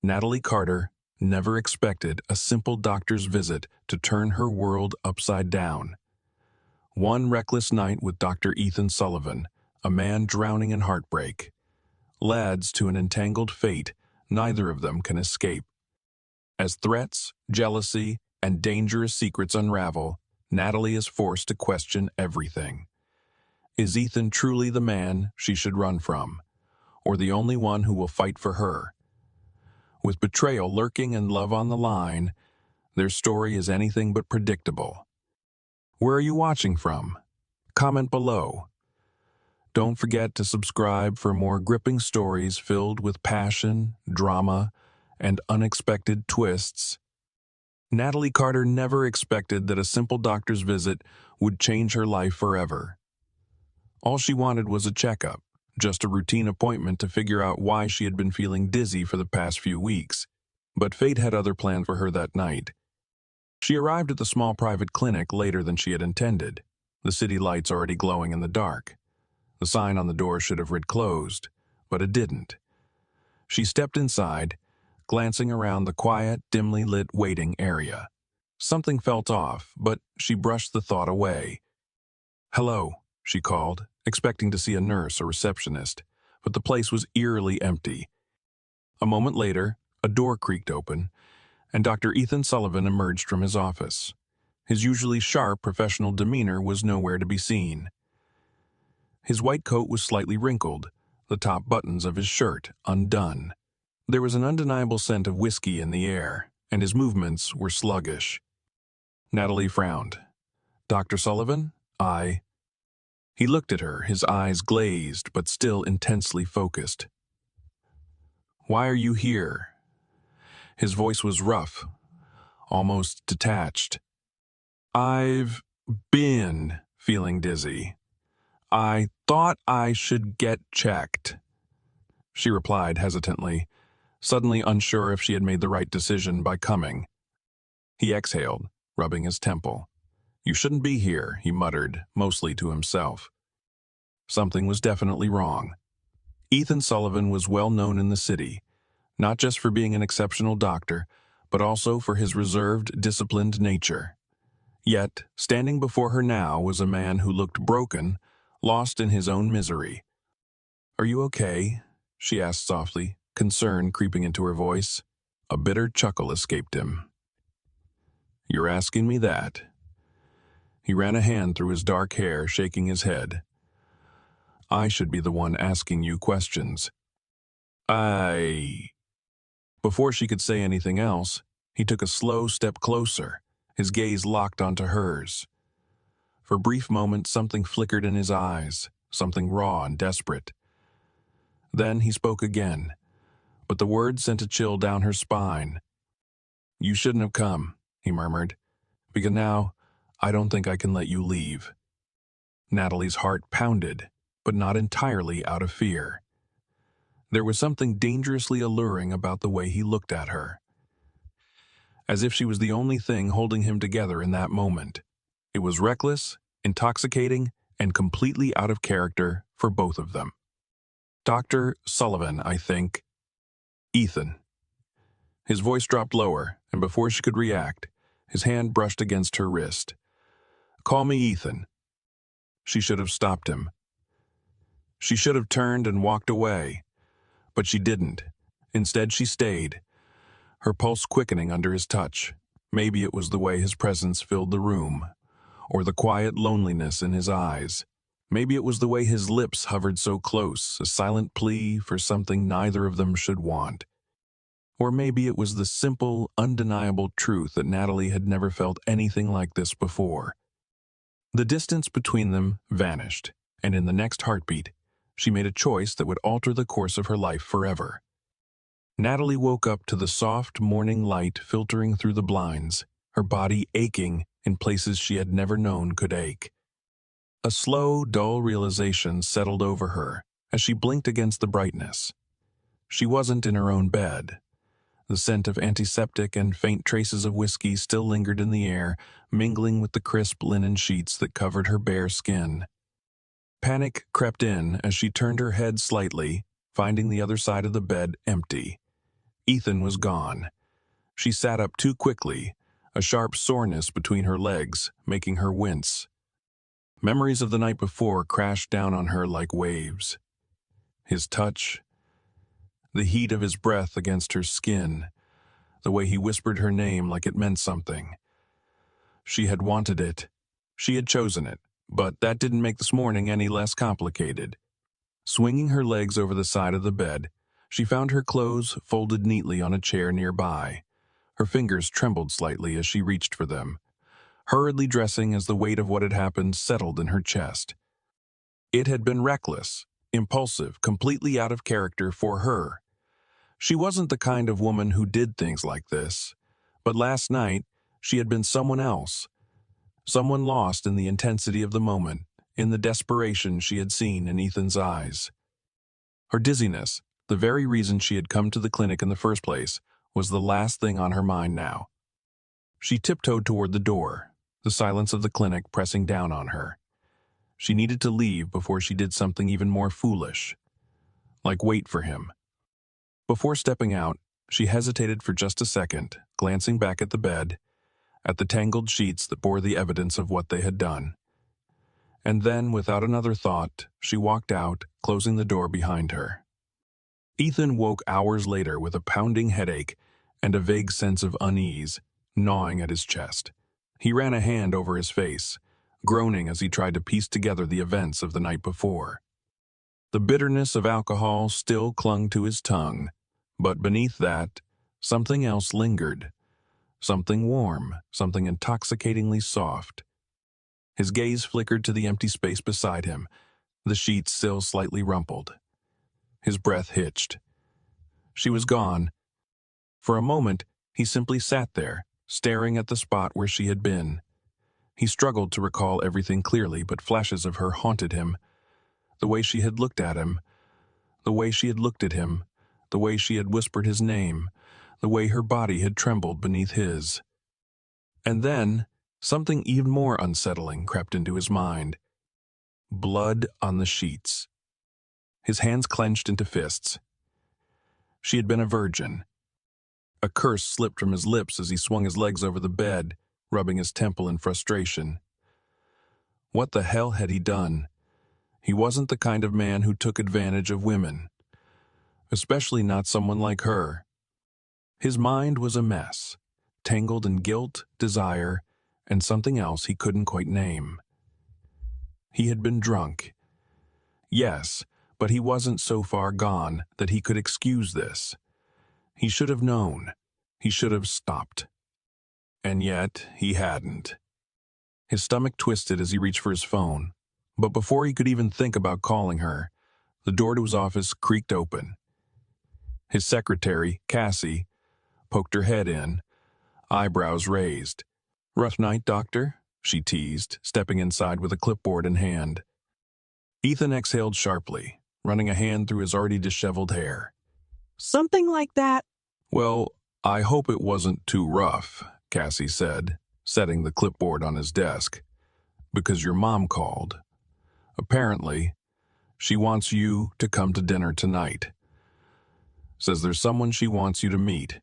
Natalie Carter never expected a simple doctor's visit to turn her world upside down. One reckless night with Dr. Ethan Sullivan, a man drowning in heartbreak, leads to an entangled fate neither of them can escape. As threats, jealousy, and dangerous secrets unravel, Natalie is forced to question everything. Is Ethan truly the man she should run from, or the only one who will fight for her? With betrayal lurking and love on the line, their story is anything but predictable. Where are you watching from? Comment below. Don't forget to subscribe for more gripping stories filled with passion, drama, and unexpected twists. Natalie Carter never expected that a simple doctor's visit would change her life forever. All she wanted was a checkup, just a routine appointment to figure out why she had been feeling dizzy for the past few weeks. But fate had other plans for her that night. She arrived at the small private clinic later than she had intended, the city lights already glowing in the dark. The sign on the door should have read closed, but it didn't. She stepped inside, glancing around the quiet, dimly lit waiting area. Something felt off, but she brushed the thought away. "Hello," she called, expecting to see a nurse or receptionist, but the place was eerily empty. A moment later, a door creaked open, and Dr. Ethan Sullivan emerged from his office. His usually sharp, professional demeanor was nowhere to be seen. His white coat was slightly wrinkled, the top buttons of his shirt undone. There was an undeniable scent of whiskey in the air, and his movements were sluggish. Natalie frowned. "Dr. Sullivan? He looked at her, his eyes glazed but still intensely focused. "Why are you here?" His voice was rough, almost detached. "I've been feeling dizzy. I thought I should get checked," she replied hesitantly, suddenly unsure if she had made the right decision by coming. He exhaled, rubbing his temple. "You shouldn't be here," he muttered, mostly to himself. Something was definitely wrong. Ethan Sullivan was well known in the city, not just for being an exceptional doctor, but also for his reserved, disciplined nature. Yet, standing before her now was a man who looked broken, lost in his own misery. "Are you okay?" she asked softly, concern creeping into her voice. A bitter chuckle escaped him. "You're asking me that?" He ran a hand through his dark hair, shaking his head. "I should be the one asking you questions." Before she could say anything else, he took a slow step closer, his gaze locked onto hers. For a brief moment, something flickered in his eyes, something raw and desperate. Then he spoke again, but the words sent a chill down her spine. "You shouldn't have come," he murmured, "because now I don't think I can let you leave." Natalie's heart pounded, but not entirely out of fear. There was something dangerously alluring about the way he looked at her, as if she was the only thing holding him together in that moment. It was reckless, intoxicating, and completely out of character for both of them. "Dr. Sullivan, I think." "Ethan." His voice dropped lower, and before she could react, his hand brushed against her wrist. "Call me Ethan." She should have stopped him. She should have turned and walked away, but she didn't. Instead, she stayed, her pulse quickening under his touch. Maybe it was the way his presence filled the room, or the quiet loneliness in his eyes. Maybe it was the way his lips hovered so close, a silent plea for something neither of them should want. Or maybe it was the simple, undeniable truth that Natalie had never felt anything like this before. The distance between them vanished, and in the next heartbeat, she made a choice that would alter the course of her life forever. Natalie woke up to the soft morning light filtering through the blinds, her body aching in places she had never known could ache. A slow, dull realization settled over her as she blinked against the brightness. She wasn't in her own bed. The scent of antiseptic and faint traces of whiskey still lingered in the air, mingling with the crisp linen sheets that covered her bare skin. Panic crept in as she turned her head slightly, finding the other side of the bed empty. Ethan was gone. She sat up too quickly, a sharp soreness between her legs, making her wince. Memories of the night before crashed down on her like waves. His touch, the heat of his breath against her skin, the way he whispered her name like it meant something. She had wanted it. She had chosen it, but that didn't make this morning any less complicated. Swinging her legs over the side of the bed, she found her clothes folded neatly on a chair nearby. Her fingers trembled slightly as she reached for them, hurriedly dressing as the weight of what had happened settled in her chest. It had been reckless, impulsive, completely out of character for her. She wasn't the kind of woman who did things like this, but last night she had been someone else, someone lost in the intensity of the moment, in the desperation she had seen in Ethan's eyes. Her dizziness, the very reason she had come to the clinic in the first place, was the last thing on her mind now. She tiptoed toward the door, the silence of the clinic pressing down on her. She needed to leave before she did something even more foolish, like wait for him. Before stepping out, she hesitated for just a second, glancing back at the bed, at the tangled sheets that bore the evidence of what they had done. And then, without another thought, she walked out, closing the door behind her. Ethan woke hours later with a pounding headache and a vague sense of unease, gnawing at his chest. He ran a hand over his face, groaning as he tried to piece together the events of the night before. The bitterness of alcohol still clung to his tongue, but beneath that, something else lingered. Something warm, something intoxicatingly soft. His gaze flickered to the empty space beside him, the sheets still slightly rumpled. His breath hitched. She was gone. For a moment, he simply sat there, staring at the spot where she had been. He struggled to recall everything clearly, but flashes of her haunted him. The way she had looked at him, the way she had looked at him, the way she had whispered his name, the way her body had trembled beneath his. And then, something even more unsettling crept into his mind. Blood on the sheets. His hands clenched into fists. She had been a virgin. A curse slipped from his lips as he swung his legs over the bed, rubbing his temple in frustration. What the hell had he done? He wasn't the kind of man who took advantage of women, especially not someone like her. His mind was a mess, tangled in guilt, desire, and something else he couldn't quite name. He had been drunk. Yes, but he wasn't so far gone that he could excuse this. He should have known. He should have stopped. And yet, he hadn't. His stomach twisted as he reached for his phone, but before he could even think about calling her, the door to his office creaked open. His secretary, Cassie, poked her head in, eyebrows raised. "Rough night, doctor?" she teased, stepping inside with a clipboard in hand. Ethan exhaled sharply, running a hand through his already disheveled hair. "Something like that." "Well, I hope it wasn't too rough," Cassie said, setting the clipboard on his desk, "because your mom called. Apparently, she wants you to come to dinner tonight. Says there's someone she wants you to meet."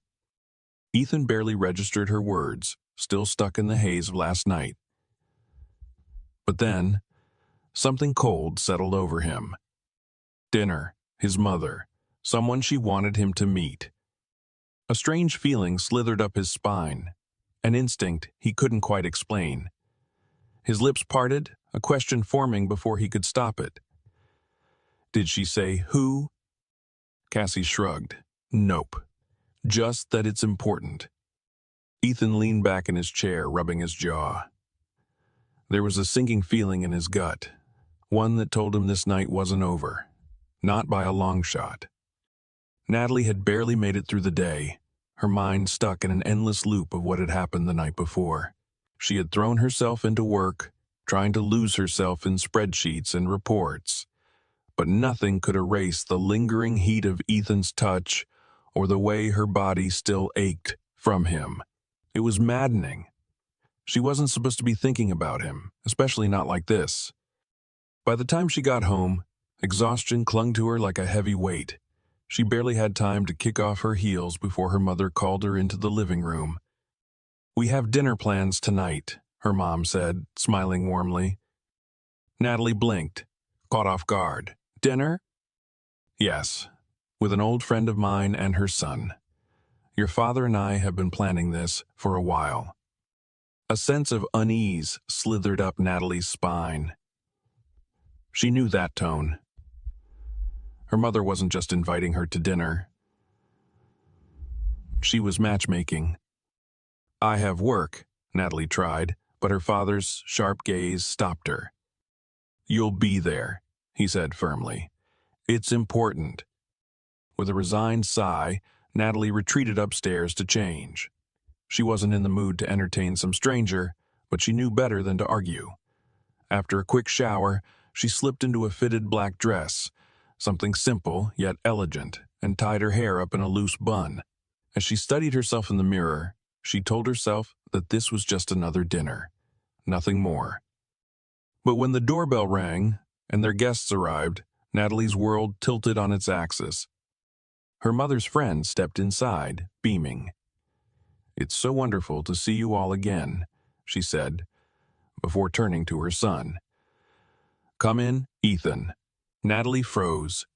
Ethan barely registered her words, still stuck in the haze of last night. But then, something cold settled over him. Dinner, his mother, someone she wanted him to meet. A strange feeling slithered up his spine, an instinct he couldn't quite explain. His lips parted, a question forming before he could stop it. Did she say who? Cassie shrugged. Nope. Just that it's important. Ethan leaned back in his chair, rubbing his jaw. There was a sinking feeling in his gut, one that told him this night wasn't over. Not by a long shot. Natalie had barely made it through the day, her mind stuck in an endless loop of what had happened the night before. She had thrown herself into work, trying to lose herself in spreadsheets and reports. But nothing could erase the lingering heat of Ethan's touch or the way her body still ached from him. It was maddening. She wasn't supposed to be thinking about him, especially not like this. By the time she got home, exhaustion clung to her like a heavy weight. She barely had time to kick off her heels before her mother called her into the living room. "We have dinner plans tonight," her mom said, smiling warmly. Natalie blinked, caught off guard. "Dinner?" "Yes, with an old friend of mine and her son. Your father and I have been planning this for a while." A sense of unease slithered up Natalie's spine. She knew that tone. Her mother wasn't just inviting her to dinner. She was matchmaking. "I have work," Natalie tried, but her father's sharp gaze stopped her. "You'll be there," he said firmly. "It's important." With a resigned sigh, Natalie retreated upstairs to change. She wasn't in the mood to entertain some stranger, but she knew better than to argue. After a quick shower, she slipped into a fitted black dress, something simple yet elegant, and tied her hair up in a loose bun. As she studied herself in the mirror, she told herself that this was just another dinner, nothing more. But when the doorbell rang and their guests arrived, Natalie's world tilted on its axis. Her mother's friend stepped inside, beaming. "It's so wonderful to see you all again," she said, before turning to her son. "Come in, Ethan." Natalie froze.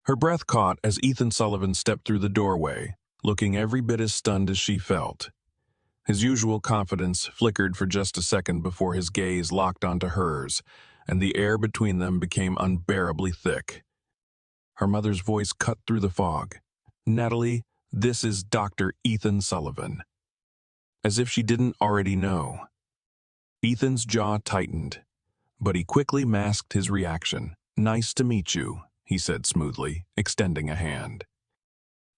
Her breath caught as Ethan Sullivan stepped through the doorway, looking every bit as stunned as she felt. His usual confidence flickered for just a second before his gaze locked onto hers, and the air between them became unbearably thick. Her mother's voice cut through the fog. "Natalie, this is Dr. Ethan Sullivan." As if she didn't already know. Ethan's jaw tightened, but he quickly masked his reaction. "Nice to meet you," he said smoothly, extending a hand.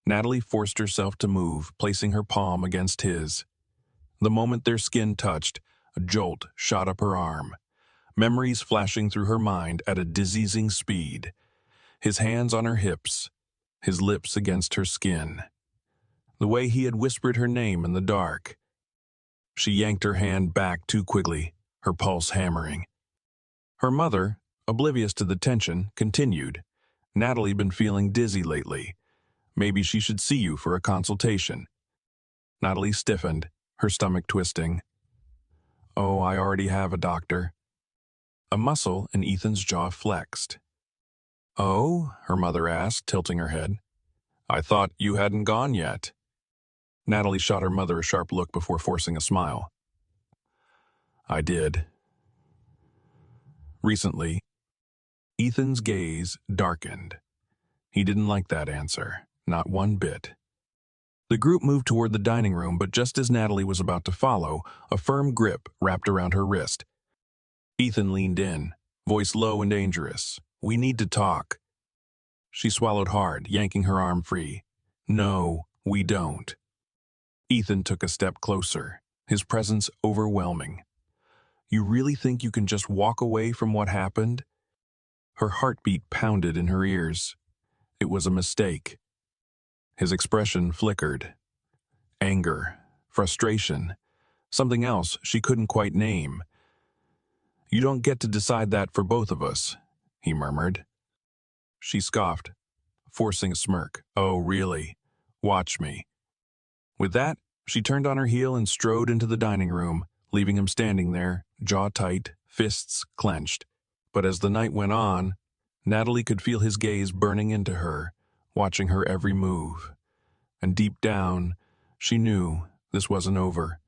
Natalie forced herself to move, placing her palm against his. The moment their skin touched, a jolt shot up her arm, memories flashing through her mind at a dizzying speed. His hands on her hips, his lips against her skin. The way he had whispered her name in the dark. She yanked her hand back too quickly, her pulse hammering. Her mother, oblivious to the tension, continued. "Natalie been feeling dizzy lately. Maybe she should see you for a consultation." Natalie stiffened, her stomach twisting. "Oh, I already have a doctor." A muscle in Ethan's jaw flexed. "Oh?" her mother asked, tilting her head. "I thought you hadn't gone yet." Natalie shot her mother a sharp look before forcing a smile. "I did." Recently, Ethan's gaze darkened. He didn't like that answer, not one bit. The group moved toward the dining room, but just as Natalie was about to follow, a firm grip wrapped around her wrist. Ethan leaned in, voice low and dangerous. "We need to talk." She swallowed hard, yanking her arm free. "No, we don't." Ethan took a step closer, his presence overwhelming. "You really think you can just walk away from what happened?" Her heartbeat pounded in her ears. It was a mistake. His expression flickered. Anger, frustration, something else she couldn't quite name. "You don't get to decide that for both of us," he murmured. She scoffed, forcing a smirk. "Oh, really? Watch me." With that, she turned on her heel and strode into the dining room, leaving him standing there, jaw tight, fists clenched. But as the night went on, Natalie could feel his gaze burning into her, watching her every move. And deep down, she knew this wasn't over.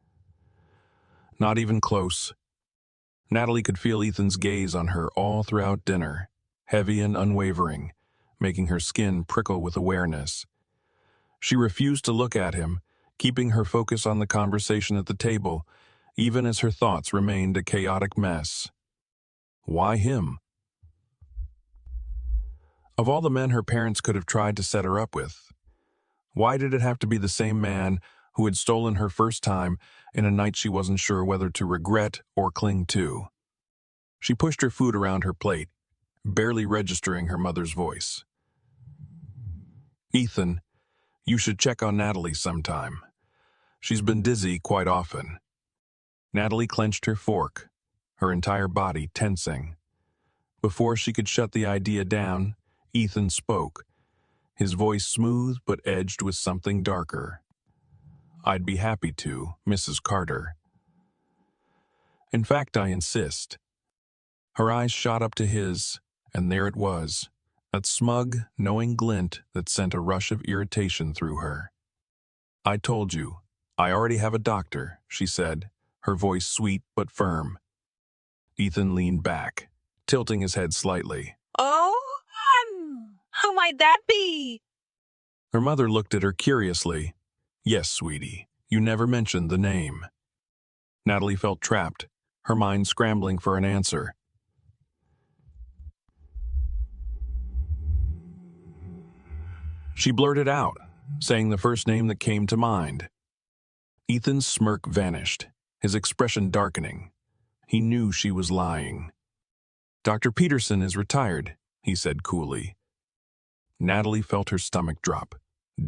Not even close. Natalie could feel Ethan's gaze on her all throughout dinner, heavy and unwavering, making her skin prickle with awareness. She refused to look at him, keeping her focus on the conversation at the table, even as her thoughts remained a chaotic mess. Why him? Of all the men her parents could have tried to set her up with, why did it have to be the same man who had stolen her first time in a night she wasn't sure whether to regret or cling to? She pushed her food around her plate, barely registering her mother's voice. "Ethan, you should check on Natalie sometime. She's been dizzy quite often." Natalie clenched her fork, her entire body tensing. Before she could shut the idea down, Ethan spoke, his voice smooth but edged with something darker. "I'd be happy to, Mrs. Carter. In fact, I insist." Her eyes shot up to his, and there it was, that smug, knowing glint that sent a rush of irritation through her. "I told you, I already have a doctor," she said, her voice sweet but firm. Ethan leaned back, tilting his head slightly. Oh, who might that be? Her mother looked at her curiously. "Yes, sweetie, you never mentioned the name." Natalie felt trapped, her mind scrambling for an answer. She blurted out, saying the first name that came to mind. Ethan's smirk vanished, his expression darkening. He knew she was lying. "Dr. Peterson is retired," he said coolly. Natalie felt her stomach drop.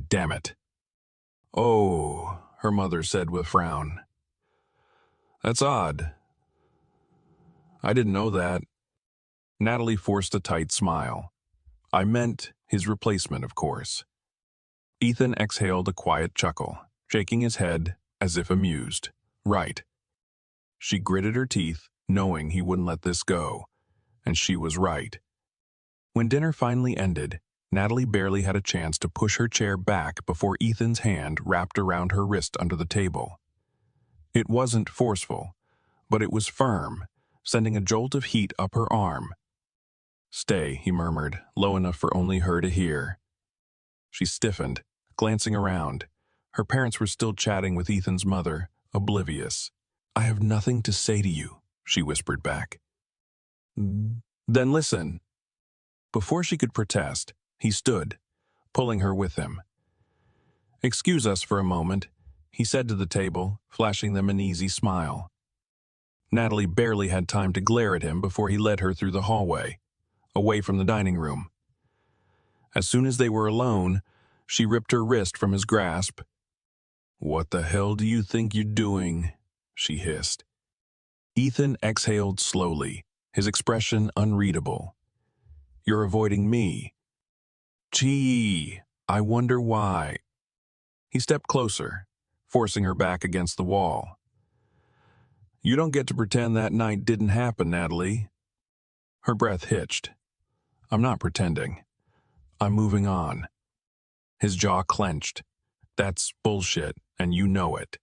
Damn it. "Oh," her mother said with a frown. "That's odd. I didn't know that." Natalie forced a tight smile. "I meant his replacement, of course." Ethan exhaled a quiet chuckle, shaking his head as if amused. "Right." She gritted her teeth, knowing he wouldn't let this go, and she was right. When dinner finally ended, Natalie barely had a chance to push her chair back before Ethan's hand wrapped around her wrist under the table. It wasn't forceful, but it was firm, sending a jolt of heat up her arm. "Stay," he murmured, low enough for only her to hear. She stiffened, glancing around. Her parents were still chatting with Ethan's mother, oblivious. "I have nothing to say to you," she whispered back. "Then listen." Before she could protest, he stood, pulling her with him. "Excuse us for a moment," he said to the table, flashing them an easy smile. Natalie barely had time to glare at him before he led her through the hallway, away from the dining room. As soon as they were alone, she ripped her wrist from his grasp. "What the hell do you think you're doing?" she hissed. Ethan exhaled slowly, his expression unreadable. "You're avoiding me." "Gee, I wonder why." He stepped closer, forcing her back against the wall. "You don't get to pretend that night didn't happen, Natalie." Her breath hitched. "I'm not pretending. I'm moving on." His jaw clenched. "That's bullshit, and you know it."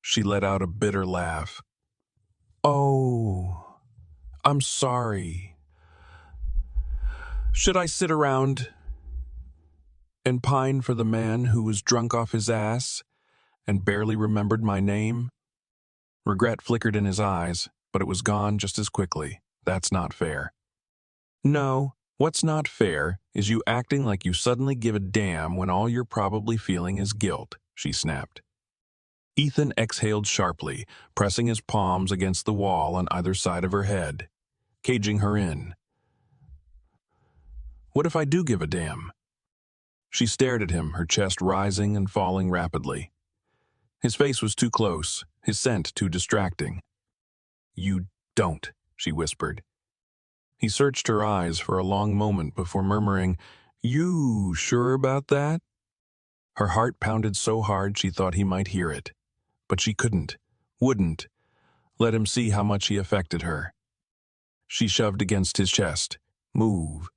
She let out a bitter laugh. "Oh, I'm sorry. Should I sit around and pine for the man who was drunk off his ass and barely remembered my name?" Regret flickered in his eyes, but it was gone just as quickly. "That's not fair." "No, what's not fair is you acting like you suddenly give a damn when all you're probably feeling is guilt," she snapped. Ethan exhaled sharply, pressing his palms against the wall on either side of her head, caging her in. "What if I do give a damn?" She stared at him, her chest rising and falling rapidly. His face was too close, his scent too distracting. "You don't," she whispered. He searched her eyes for a long moment before murmuring, "You sure about that?" Her heart pounded so hard she thought he might hear it, but she wouldn't, let him see how much he affected her. She shoved against his chest. "Move."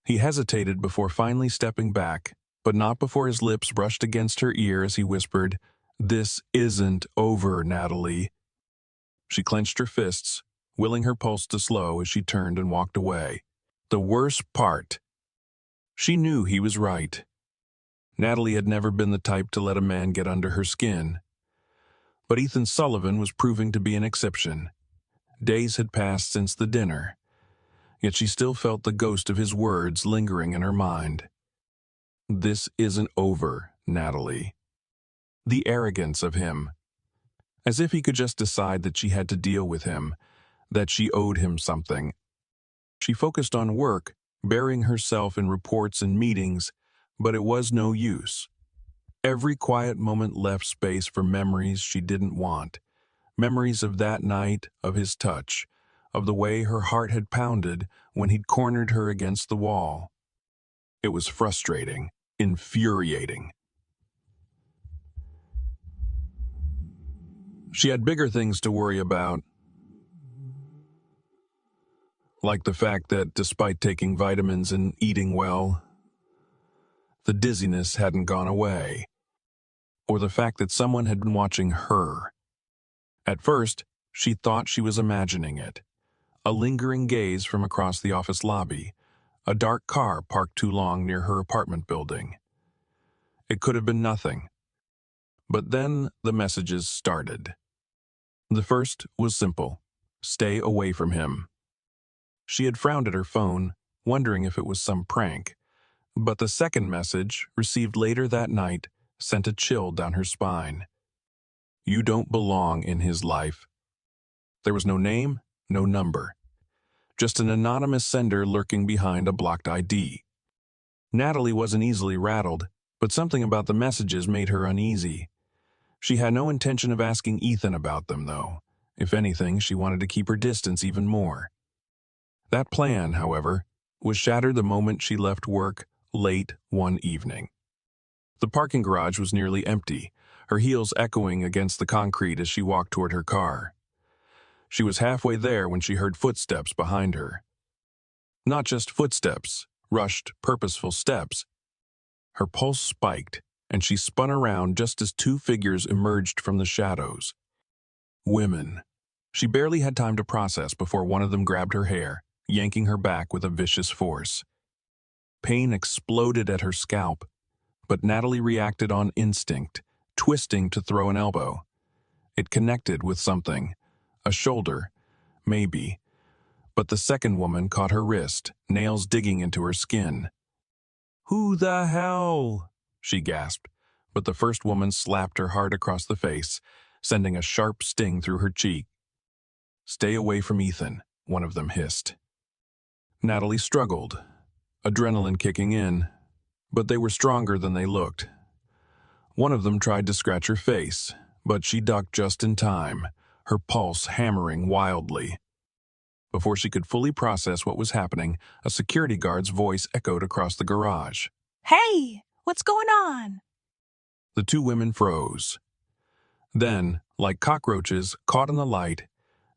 He hesitated before finally stepping back, but not before his lips brushed against her ear as he whispered, "This isn't over, Natalie." She clenched her fists, willing her pulse to slow as she turned and walked away. The worst part. She knew he was right. Natalie had never been the type to let a man get under her skin. But Ethan Sullivan was proving to be an exception. Days had passed since the dinner, yet she still felt the ghost of his words lingering in her mind. "This isn't over, Natalie." The arrogance of him. As if he could just decide that she had to deal with him, that she owed him something. She focused on work, burying herself in reports and meetings, but it was no use. Every quiet moment left space for memories she didn't want. Memories of that night, of his touch, of the way her heart had pounded when he'd cornered her against the wall. It was frustrating, infuriating. She had bigger things to worry about, like the fact that despite taking vitamins and eating well, the dizziness hadn't gone away, or the fact that someone had been watching her. At first, she thought she was imagining it. A lingering gaze from across the office lobby, a dark car parked too long near her apartment building. It could have been nothing. But then the messages started. The first was simple: stay away from him. She had frowned at her phone, wondering if it was some prank. But the second message, received later that night, sent a chill down her spine. You don't belong in his life. There was no name, no number. Just an anonymous sender lurking behind a blocked ID. Natalie wasn't easily rattled, but something about the messages made her uneasy. She had no intention of asking Ethan about them, though. If anything, she wanted to keep her distance even more. That plan, however, was shattered the moment she left work late one evening. The parking garage was nearly empty, her heels echoing against the concrete as she walked toward her car. She was halfway there when she heard footsteps behind her. Not just footsteps, rushed, purposeful steps. Her pulse spiked, and she spun around just as two figures emerged from the shadows. Women. She barely had time to process before one of them grabbed her hair, yanking her back with a vicious force. Pain exploded at her scalp, but Natalie reacted on instinct, twisting to throw an elbow. It connected with something. A shoulder, maybe. But the second woman caught her wrist, nails digging into her skin. "Who the hell?" she gasped, but the first woman slapped her hard across the face, sending a sharp sting through her cheek. "Stay away from Ethan," one of them hissed. Natalie struggled, adrenaline kicking in, but they were stronger than they looked. One of them tried to scratch her face, but she ducked just in time, her pulse hammering wildly. Before she could fully process what was happening, a security guard's voice echoed across the garage. Hey, what's going on? The two women froze. Then, like cockroaches caught in the light,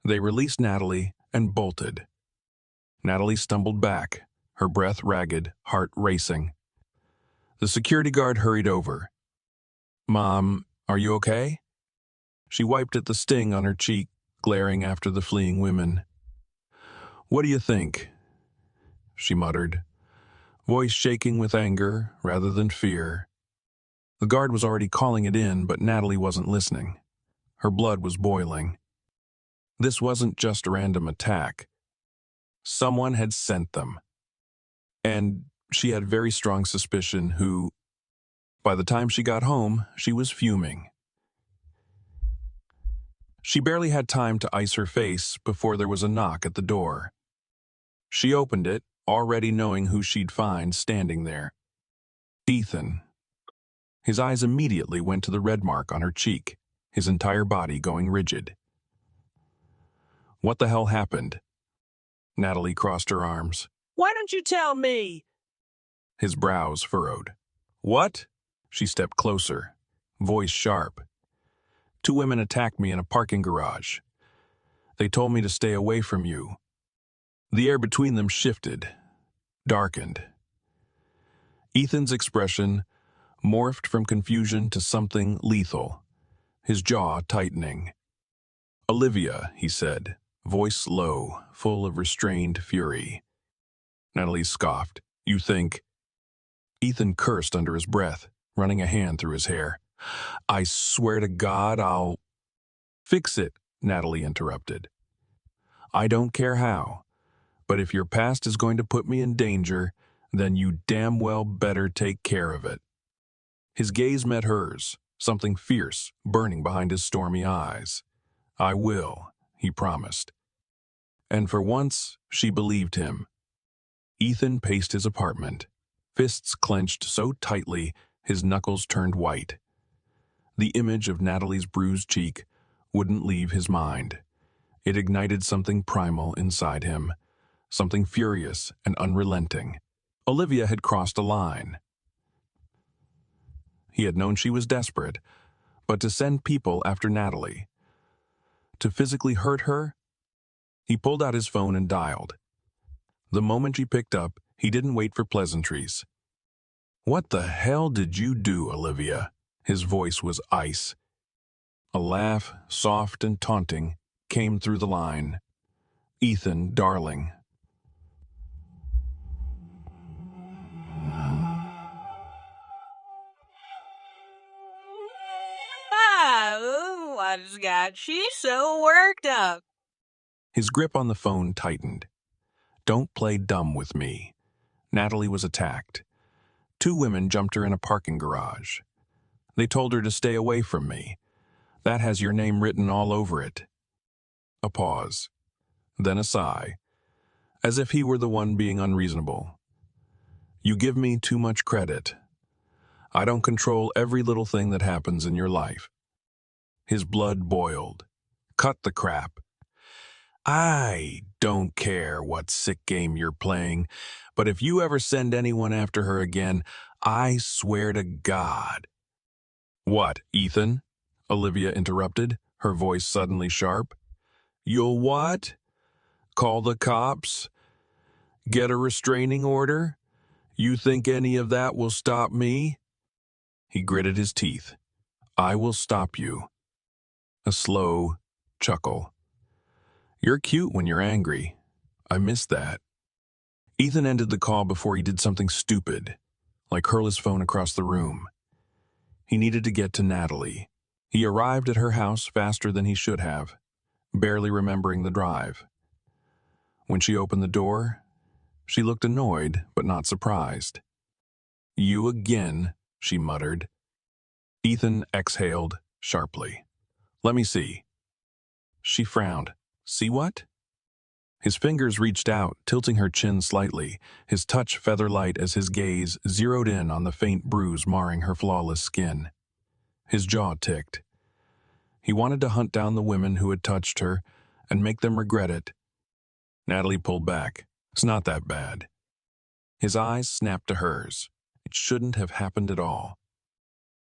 they released Natalie and bolted. Natalie stumbled back, her breath ragged, heart racing. The security guard hurried over. "Mom, are you okay?" She wiped at the sting on her cheek, glaring after the fleeing women. "What do you think?" she muttered, voice shaking with anger rather than fear. The guard was already calling it in, but Natalie wasn't listening. Her blood was boiling. This wasn't just a random attack. Someone had sent them. And she had very strong suspicion who. By the time she got home, she was fuming. She barely had time to ice her face before there was a knock at the door. She opened it, already knowing who she'd find standing there. Ethan. His eyes immediately went to the red mark on her cheek, his entire body going rigid. What the hell happened? Natalie crossed her arms. Why don't you tell me? His brows furrowed. What? She stepped closer, voice sharp. Two women attacked me in a parking garage. They told me to stay away from you. The air between them shifted, darkened. Ethan's expression morphed from confusion to something lethal, his jaw tightening. Olivia, he said, voice low, full of restrained fury. Natalie scoffed. You think? Ethan cursed under his breath, running a hand through his hair. I swear to God I'll... Fix it, Natalie interrupted. I don't care how, but if your past is going to put me in danger, then you damn well better take care of it. His gaze met hers, something fierce burning behind his stormy eyes. I will, he promised. And for once, she believed him. Ethan paced his apartment, fists clenched so tightly his knuckles turned white. The image of Natalie's bruised cheek wouldn't leave his mind. It ignited something primal inside him, something furious and unrelenting, Olivia had crossed a line. He had known she was desperate, but to send people after Natalie, to physically hurt her? He pulled out his phone and dialed. The moment she picked up, he didn't wait for pleasantries. "What the hell did you do, Olivia?" His voice was ice. A laugh, soft and taunting, came through the line. "Ethan, darling." What's got you so worked up? His grip on the phone tightened. "Don't play dumb with me." Natalie was attacked. 2 women jumped her in a parking garage. They told her to stay away from me. That has your name written all over it. A pause. Then a sigh, as if he were the one being unreasonable. "You give me too much credit. I don't control every little thing that happens in your life." His blood boiled. "Cut the crap. I don't care what sick game you're playing, but if you ever send anyone after her again, I swear to God." "What, Ethan?" Olivia interrupted, her voice suddenly sharp. "You'll what? Call the cops? Get a restraining order? You think any of that will stop me?" He gritted his teeth. "I will stop you." A slow chuckle. "You're cute when you're angry. I miss that." Ethan ended the call before he did something stupid, like hurl his phone across the room. He needed to get to Natalie. He arrived at her house faster than he should have, barely remembering the drive. When she opened the door, she looked annoyed but not surprised. "You again," she muttered. Ethan exhaled sharply. "Let me see." She frowned. "See what?" His fingers reached out, tilting her chin slightly, his touch feather-light as his gaze zeroed in on the faint bruise marring her flawless skin. His jaw ticked. He wanted to hunt down the women who had touched her and make them regret it. Natalie pulled back. "It's not that bad." His eyes snapped to hers. "It shouldn't have happened at all."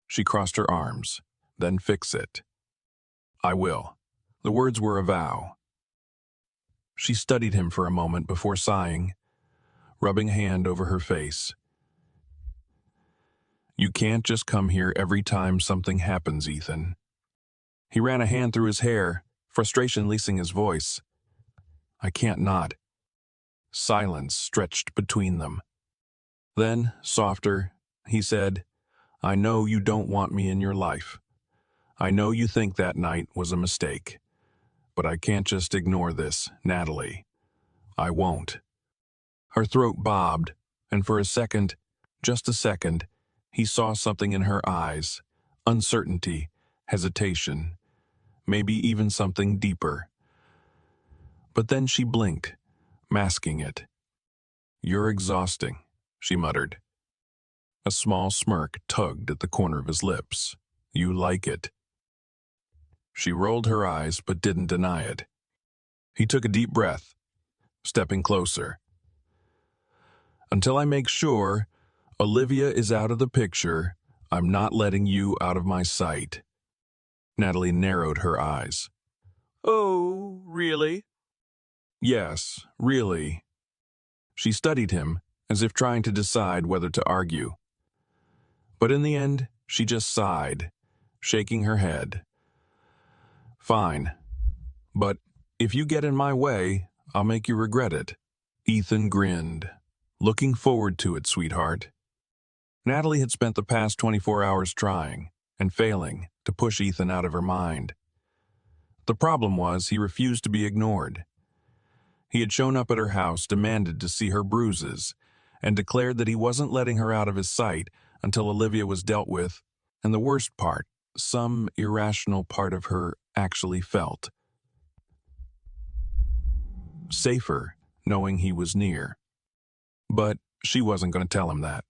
She crossed her arms. "Then fix it." "I will." The words were a vow. She studied him for a moment before sighing, rubbing a hand over her face. "You can't just come here every time something happens, Ethan." He ran a hand through his hair, frustration lacing his voice. "I can't not." Silence stretched between them. Then, softer, he said, "I know you don't want me in your life. I know you think that night was a mistake. But I can't just ignore this, Natalie. I won't." Her throat bobbed, and for a second, just a second, he saw something in her eyes. Uncertainty, hesitation, maybe even something deeper. But then she blinked, masking it. "You're exhausting," she muttered. A small smirk tugged at the corner of his lips. "You like it." She rolled her eyes but didn't deny it. He took a deep breath, stepping closer. "Until I make sure Olivia is out of the picture, I'm not letting you out of my sight." Natalie narrowed her eyes. "Oh, really?" "Yes, really." She studied him, as if trying to decide whether to argue. But in the end, she just sighed, shaking her head. "Fine. But if you get in my way, I'll make you regret it." Ethan grinned. "Looking forward to it, sweetheart." Natalie had spent the past 24 hours trying, and failing, to push Ethan out of her mind. The problem was he refused to be ignored. He had shown up at her house, demanded to see her bruises, and declared that he wasn't letting her out of his sight until Olivia was dealt with, and the worst part, some irrational part of her actually felt safer knowing he was near. But she wasn't going to tell him that.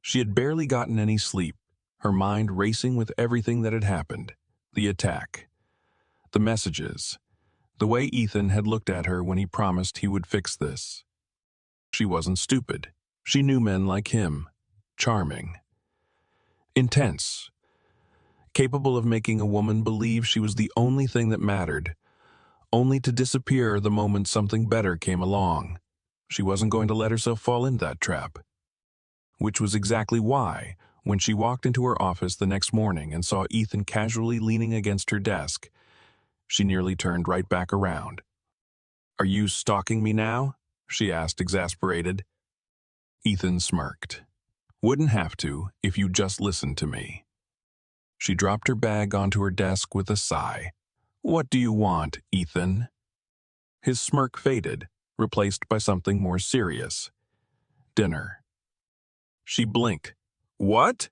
She had barely gotten any sleep, her mind racing with everything that had happened. The attack, the messages, the way Ethan had looked at her when he promised he would fix this. She wasn't stupid. She knew men like him, charming, intense, capable of making a woman believe she was the only thing that mattered, only to disappear the moment something better came along. She wasn't going to let herself fall into that trap. Which was exactly why, when she walked into her office the next morning and saw Ethan casually leaning against her desk, she nearly turned right back around. "Are you stalking me now?" she asked, exasperated. Ethan smirked. "Wouldn't have to if you just listened to me." She dropped her bag onto her desk with a sigh. "What do you want, Ethan?" His smirk faded, replaced by something more serious. "Dinner." She blinked. "What?"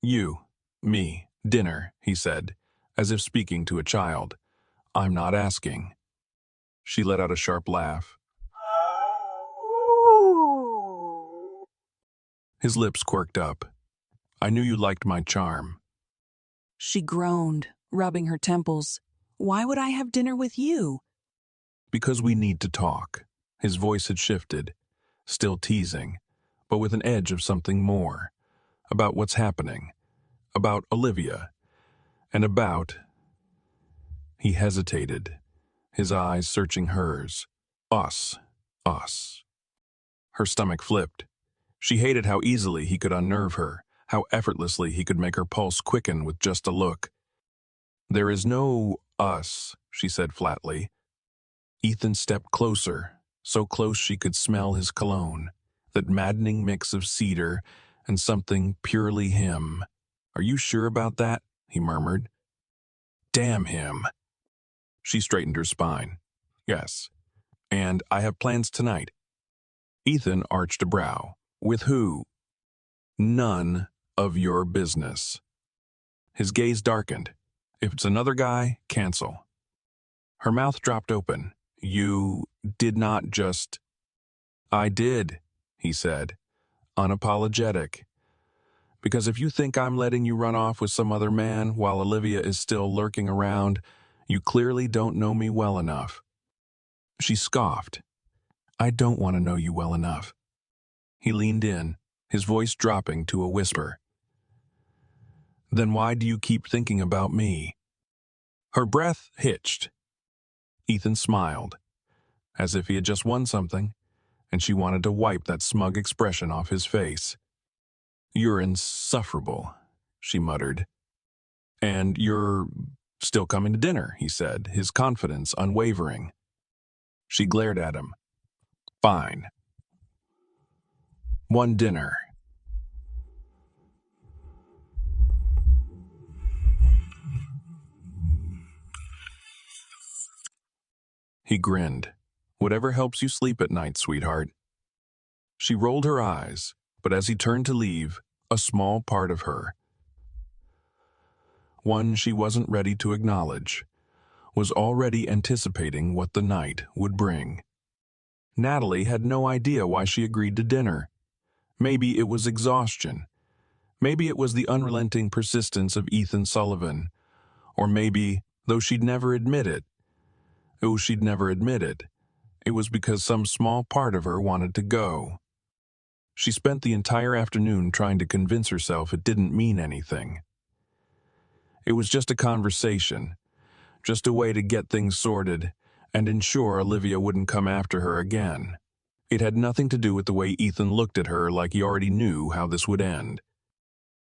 Me, dinner," he said, as if speaking to a child. "I'm not asking." She let out a sharp laugh. His lips quirked up. "I knew you liked my charm." She groaned, rubbing her temples. "Why would I have dinner with you?" "Because we need to talk." His voice had shifted, still teasing, but with an edge of something more. About what's happening. About Olivia. And about... He hesitated, his eyes searching hers. Us. Us. Her stomach flipped. She hated how easily he could unnerve her, how effortlessly he could make her pulse quicken with just a look. "There is no us," she said flatly. Ethan stepped closer, so close she could smell his cologne, that maddening mix of cedar and something purely him. "Are you sure about that?" he murmured. "Damn him." She straightened her spine. "Yes. And I have plans tonight." Ethan arched a brow. "With who?" "None of your business." His gaze darkened. "If it's another guy, cancel." Her mouth dropped open. "You did not just—" "I did," he said, unapologetic. "Because if you think I'm letting you run off with some other man while Olivia is still lurking around, you clearly don't know me well enough." She scoffed. "I don't want to know you well enough." He leaned in, his voice dropping to a whisper. "Then why do you keep thinking about me?" Her breath hitched. Ethan smiled, as if he had just won something, and she wanted to wipe that smug expression off his face. "You're insufferable," she muttered. "And you're still coming to dinner," he said, his confidence unwavering. She glared at him. "Fine. One dinner." He grinned. "Whatever helps you sleep at night, sweetheart." She rolled her eyes, but as he turned to leave, a small part of her, one she wasn't ready to acknowledge, was already anticipating what the night would bring. Natalie had no idea why she agreed to dinner. Maybe it was exhaustion. Maybe it was the unrelenting persistence of Ethan Sullivan. Or maybe, though she'd never admit it, it was because some small part of her wanted to go. She spent the entire afternoon trying to convince herself it didn't mean anything. It was just a conversation, just a way to get things sorted and ensure Olivia wouldn't come after her again. It had nothing to do with the way Ethan looked at her like he already knew how this would end.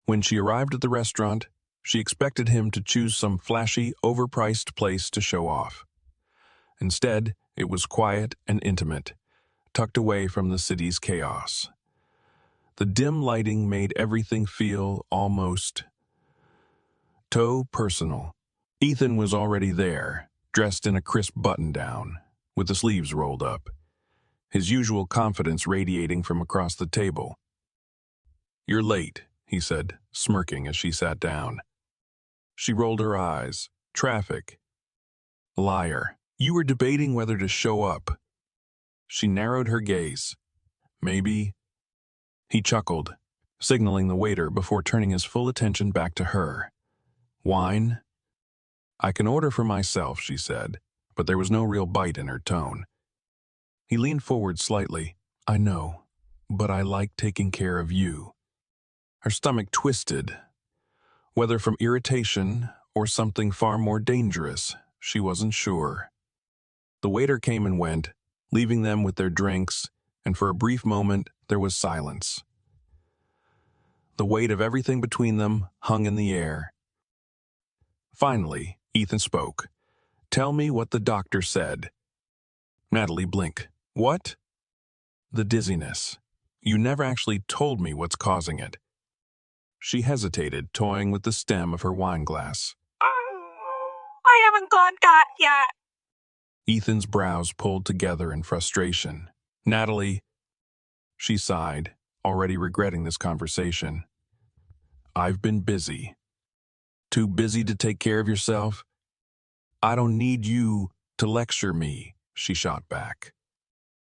When she arrived at the restaurant, she expected him to choose some flashy, overpriced place to show off. Instead, it was quiet and intimate, tucked away from the city's chaos. The dim lighting made everything feel almost personal. Ethan was already there, dressed in a crisp button-down, with the sleeves rolled up, his usual confidence radiating from across the table. "You're late," he said, smirking as she sat down. She rolled her eyes. "Traffic." "Liar. You were debating whether to show up." She narrowed her gaze. "Maybe." He chuckled, signaling the waiter before turning his full attention back to her. "Wine?" "I can order for myself," she said, but there was no real bite in her tone. He leaned forward slightly. "I know." but I like taking care of you. Her stomach twisted, whether from irritation or something far more dangerous, she wasn't sure. The waiter came and went, leaving them with their drinks, and for a brief moment there was silence. The weight of everything between them hung in the air. Finally, Ethan spoke. "Tell me what the doctor said." Natalie blinked. "What?" "The dizziness. You never actually told me what's causing it." She hesitated, toying with the stem of her wine glass. I haven't got that yet. Ethan's brows pulled together in frustration. "Natalie," she sighed, already regretting this conversation. "I've been busy. Too busy to take care of yourself? I don't need you to lecture me," she shot back.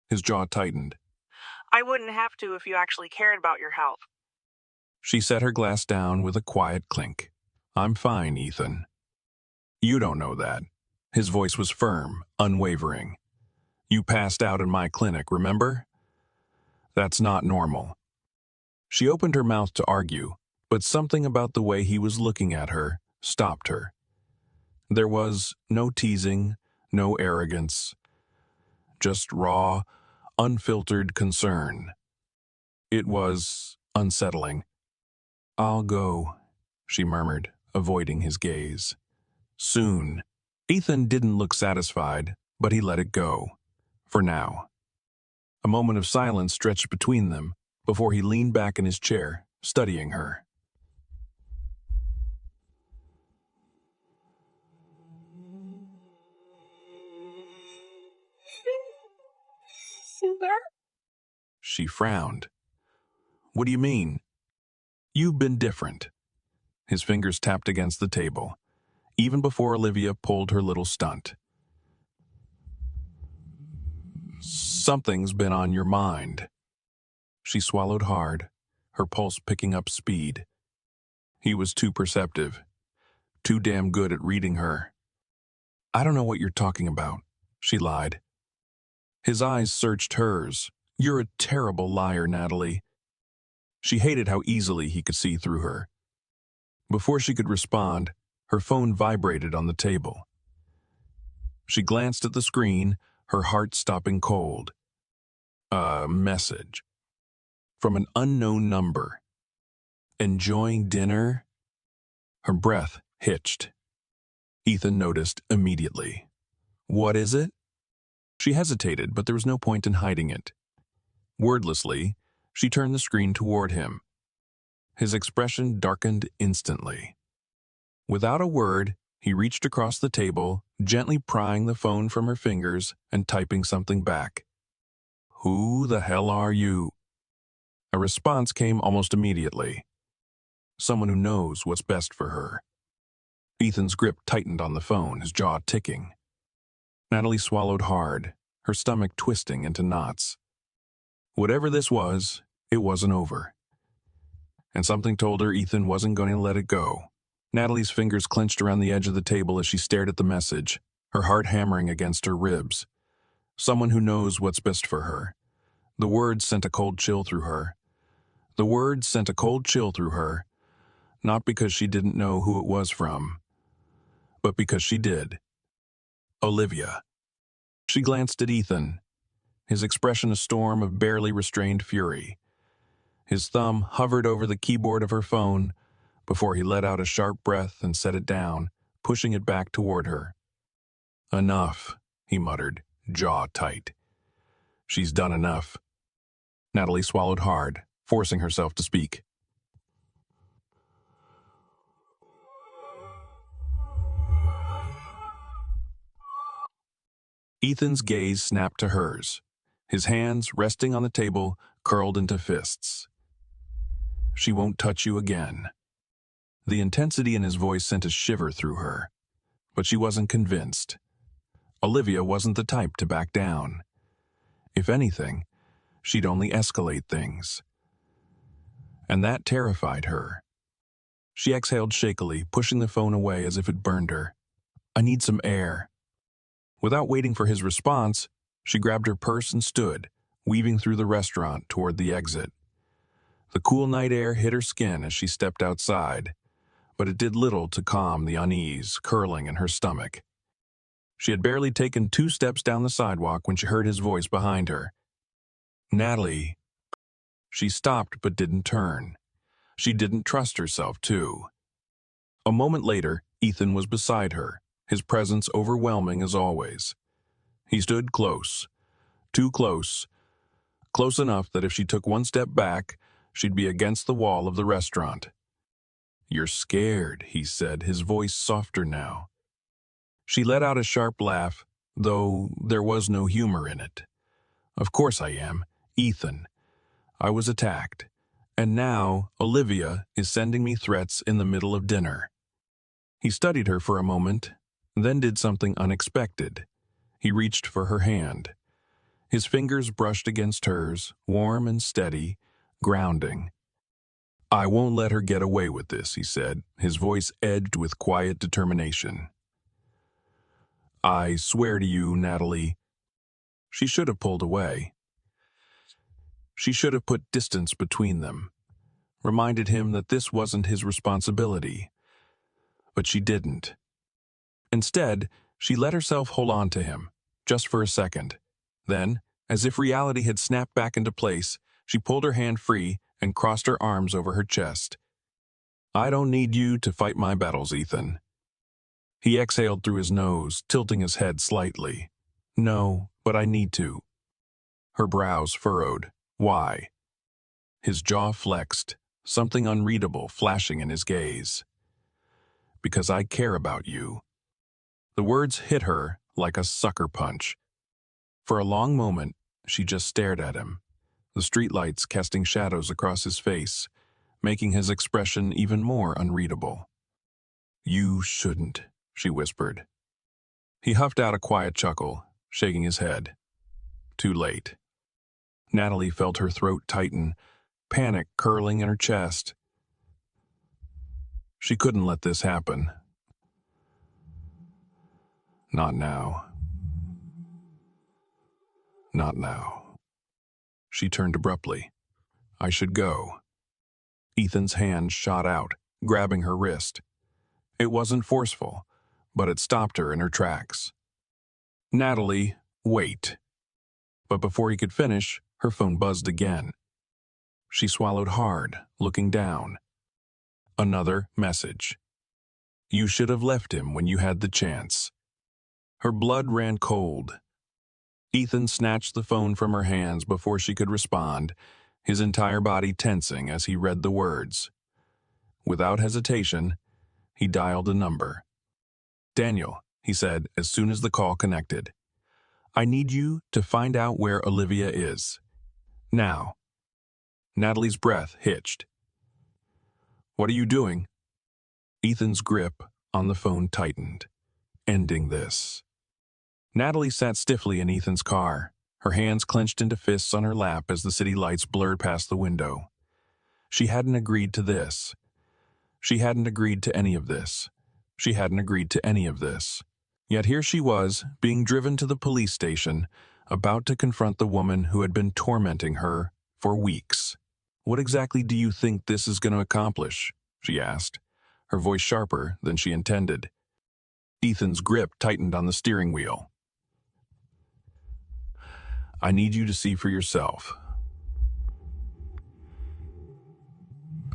His jaw tightened. I wouldn't have to if you actually cared about your health. She set her glass down with a quiet clink. "I'm fine, Ethan." "You don't know that." His voice was firm, unwavering. "You passed out in my clinic, remember? That's not normal." She opened her mouth to argue, but something about the way he was looking at her stopped her. There was no teasing, no arrogance, just raw, unfiltered concern. It was unsettling. "I'll go," she murmured, avoiding his gaze. "Soon." Ethan didn't look satisfied, but he let it go. For now. A moment of silence stretched between them before he leaned back in his chair, studying her. She frowned. "What do you mean?" "You've been different." His fingers tapped against the table, even before Olivia pulled her little stunt. "Something's been on your mind." She swallowed hard, her pulse picking up speed. He was too perceptive, too damn good at reading her. "I don't know what you're talking about," she lied. His eyes searched hers. "You're a terrible liar, Natalie." She hated how easily he could see through her. Before she could respond, her phone vibrated on the table. She glanced at the screen, her heart stopping cold. A message. From an unknown number. "Enjoying dinner?" Her breath hitched. Ethan noticed immediately. "What is it?" She hesitated, but there was no point in hiding it. Wordlessly, she turned the screen toward him. His expression darkened instantly. Without a word, he reached across the table, gently prying the phone from her fingers and typing something back. "Who the hell are you?" A response came almost immediately. "Someone who knows what's best for her." Ethan's grip tightened on the phone, his jaw ticking. Natalie swallowed hard, her stomach twisting into knots. Whatever this was, it wasn't over. And something told her Ethan wasn't going to let it go. Natalie's fingers clenched around the edge of the table as she stared at the message, her heart hammering against her ribs. Someone who knows what's best for her. The words sent a cold chill through her. The words sent a cold chill through her, not because she didn't know who it was from, but because she did. Olivia. She glanced at Ethan, his expression a storm of barely restrained fury. His thumb hovered over the keyboard of her phone before he let out a sharp breath and set it down, pushing it back toward her. "Enough," he muttered, jaw tight. "She's done enough." Natalie swallowed hard, forcing herself to speak. Ethan's gaze snapped to hers, his hands, resting on the table, curled into fists. "She won't touch you again." The intensity in his voice sent a shiver through her, but she wasn't convinced. Olivia wasn't the type to back down. If anything, she'd only escalate things. And that terrified her. She exhaled shakily, pushing the phone away as if it burned her. "I need some air." Without waiting for his response, she grabbed her purse and stood, weaving through the restaurant toward the exit. The cool night air hit her skin as she stepped outside, but it did little to calm the unease curling in her stomach. She had barely taken 2 steps down the sidewalk when she heard his voice behind her. "Natalie." She stopped but didn't turn. She didn't trust herself, too. A moment later, Ethan was beside her, his presence overwhelming as always. He stood close, too close, close enough that if she took 1 step back, she'd be against the wall of the restaurant. "You're scared," he said, his voice softer now. She let out a sharp laugh, though there was no humor in it. "Of course I am, Ethan. I was attacked, and now Olivia is sending me threats in the middle of dinner." He studied her for a moment, then did something unexpected. He reached for her hand. His fingers brushed against hers, warm and steady, grounding. "I won't let her get away with this," he said, his voice edged with quiet determination. "I swear to you, Natalie." She should have pulled away. She should have put distance between them, reminded him that this wasn't his responsibility. But she didn't. Instead, she let herself hold on to him, just for a second. Then, as if reality had snapped back into place, she pulled her hand free and crossed her arms over her chest. "I don't need you to fight my battles, Ethan." He exhaled through his nose, tilting his head slightly. "No, but I need to." Her brows furrowed. "Why?" His jaw flexed, something unreadable flashing in his gaze. "Because I care about you." The words hit her like a sucker punch. For a long moment, she just stared at him, the streetlights casting shadows across his face, making his expression even more unreadable. "You shouldn't," she whispered. He huffed out a quiet chuckle, shaking his head. Too late. Natalie felt her throat tighten, panic curling in her chest. She couldn't let this happen. Not now. Not now. She turned abruptly. "I should go." Ethan's hand shot out, grabbing her wrist. It wasn't forceful, but it stopped her in her tracks. "Natalie, wait." But before he could finish, her phone buzzed again. She swallowed hard, looking down. Another message. "You should have left him when you had the chance." Her blood ran cold. Ethan snatched the phone from her hands before she could respond, his entire body tensing as he read the words. Without hesitation, he dialed a number. "Daniel," he said as soon as the call connected. "I need you to find out where Olivia is. Now." Natalie's breath hitched. "What are you doing?" Ethan's grip on the phone tightened. "Ending this." Natalie sat stiffly in Ethan's car, her hands clenched into fists on her lap as the city lights blurred past the window. She hadn't agreed to this. She hadn't agreed to any of this. She hadn't agreed to any of this. Yet here she was, being driven to the police station, about to confront the woman who had been tormenting her for weeks. "What exactly do you think this is going to accomplish?" she asked, her voice sharper than she intended. Ethan's grip tightened on the steering wheel. "I need you to see for yourself.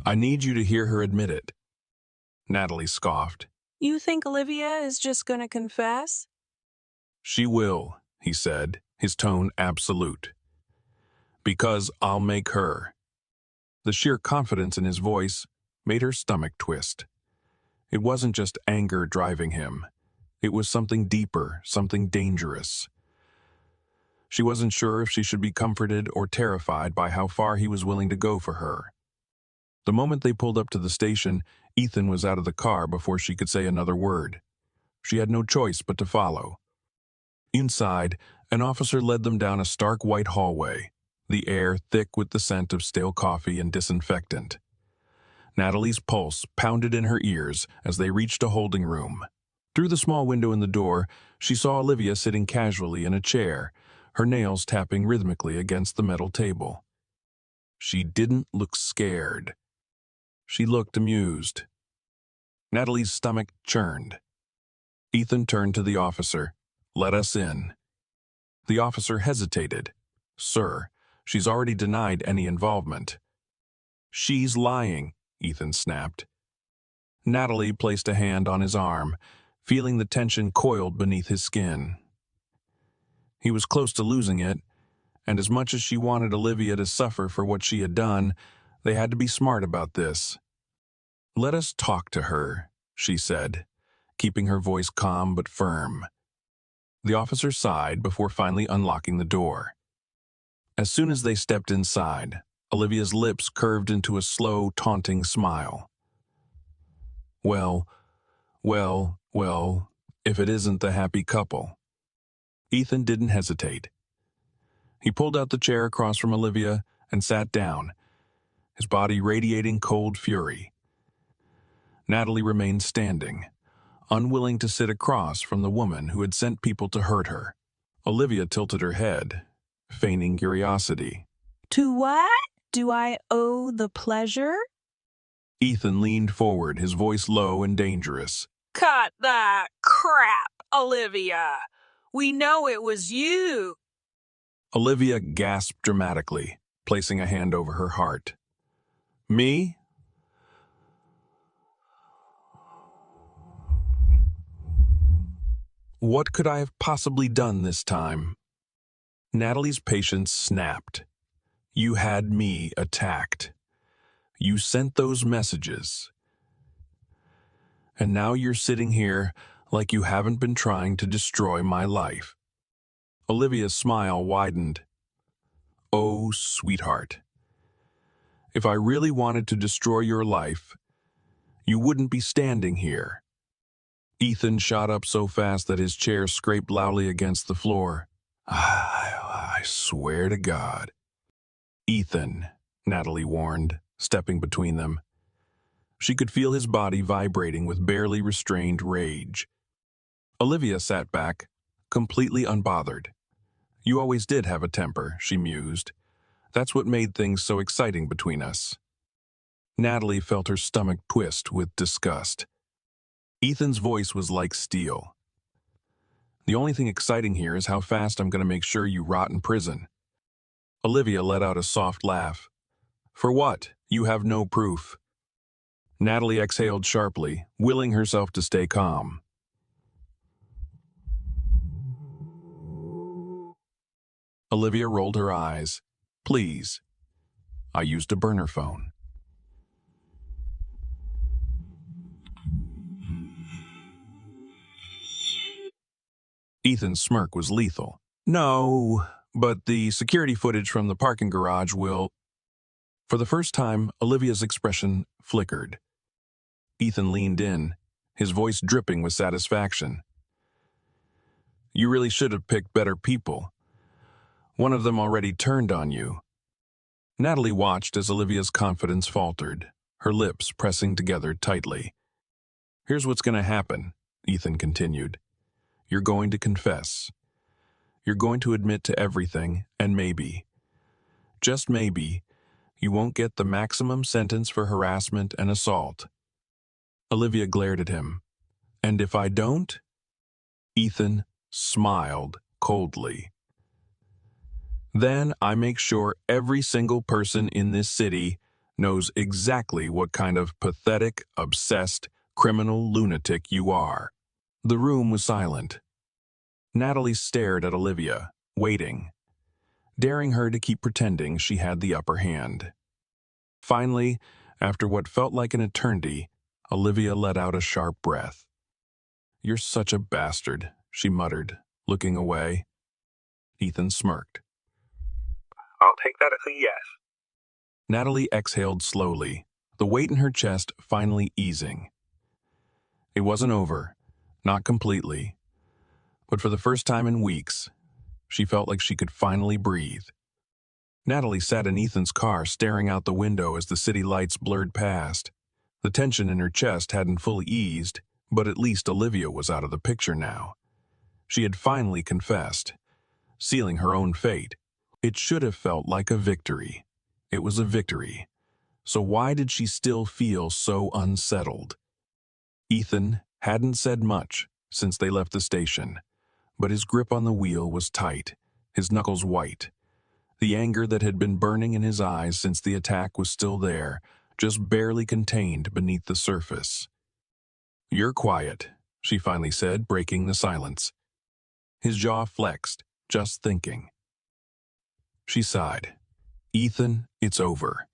I need you to hear her admit it." Natalie scoffed. You think Olivia is just gonna confess? "She will," he said, his tone absolute. "Because I'll make her." The sheer confidence in his voice made her stomach twist. It wasn't just anger driving him. It was something deeper, something dangerous. She wasn't sure if she should be comforted or terrified by how far he was willing to go for her. The moment they pulled up to the station, Ethan was out of the car before she could say another word. She had no choice but to follow. Inside, an officer led them down a stark white hallway, the air thick with the scent of stale coffee and disinfectant. Natalie's pulse pounded in her ears as they reached a holding room. Through the small window in the door, she saw Olivia sitting casually in a chair, her nails tapping rhythmically against the metal table. She didn't look scared. She looked amused. Natalie's stomach churned. Ethan turned to the officer. "Let us in." The officer hesitated. "Sir, she's already denied any involvement." "She's lying," Ethan snapped. Natalie placed a hand on his arm, feeling the tension coiled beneath his skin. He was close to losing it, and as much as she wanted Olivia to suffer for what she had done, they had to be smart about this. "Let us talk to her," she said, keeping her voice calm but firm. The officer sighed before finally unlocking the door. As soon as they stepped inside, Olivia's lips curved into a slow, taunting smile. Well, if it isn't the happy couple." Ethan didn't hesitate. He pulled out the chair across from Olivia and sat down, his body radiating cold fury. Natalie remained standing, unwilling to sit across from the woman who had sent people to hurt her. Olivia tilted her head, feigning curiosity. To what do I owe the pleasure? Ethan leaned forward, his voice low and dangerous. Cut that crap, Olivia. We know it was you. Olivia gasped dramatically, placing a hand over her heart. "Me? What could I have possibly done this time?" Natalie's patience snapped. "You had me attacked. You sent those messages. And now you're sitting here like you haven't been trying to destroy my life." Olivia's smile widened. "Oh, sweetheart. If I really wanted to destroy your life, you wouldn't be standing here." Ethan shot up so fast that his chair scraped loudly against the floor. I swear to God." "Ethan," Natalie warned, stepping between them. She could feel his body vibrating with barely restrained rage. Olivia sat back, completely unbothered. "You always did have a temper," she mused. "That's what made things so exciting between us." Natalie felt her stomach twist with disgust. Ethan's voice was like steel. "The only thing exciting here is how fast I'm going to make sure you rot in prison." Olivia let out a soft laugh. "For what? You have no proof." Natalie exhaled sharply, willing herself to stay calm. Olivia rolled her eyes. "Please. I used a burner phone." Ethan's smirk was lethal. "No, but the security footage from the parking garage will..." For the first time, Olivia's expression flickered. Ethan leaned in, his voice dripping with satisfaction. "You really should have picked better people. One of them already turned on you." Natalie watched as Olivia's confidence faltered, her lips pressing together tightly. "Here's what's going to happen," Ethan continued. "You're going to confess. You're going to admit to everything, and maybe, just maybe, you won't get the maximum sentence for harassment and assault." Olivia glared at him. "And if I don't?" Ethan smiled coldly. "Then I make sure every single person in this city knows exactly what kind of pathetic, obsessed, criminal lunatic you are." The room was silent. Natalie stared at Olivia, waiting, daring her to keep pretending she had the upper hand. Finally, after what felt like an eternity, Olivia let out a sharp breath. "You're such a bastard," she muttered, looking away. Ethan smirked. "I'll take that as a yes." Natalie exhaled slowly, the weight in her chest finally easing. It wasn't over, not completely, but for the first time in weeks, she felt like she could finally breathe. Natalie sat in Ethan's car, staring out the window as the city lights blurred past. The tension in her chest hadn't fully eased, but at least Olivia was out of the picture now. She had finally confessed. sealing her own fate. It should have felt like a victory. It was a victory. So why did she still feel so unsettled? Ethan hadn't said much since they left the station, but his grip on the wheel was tight, his knuckles white. The anger that had been burning in his eyes since the attack was still there, just barely contained beneath the surface. "You're quiet," she finally said, breaking the silence. His jaw flexed, just thinking. She sighed. "Ethan, it's over."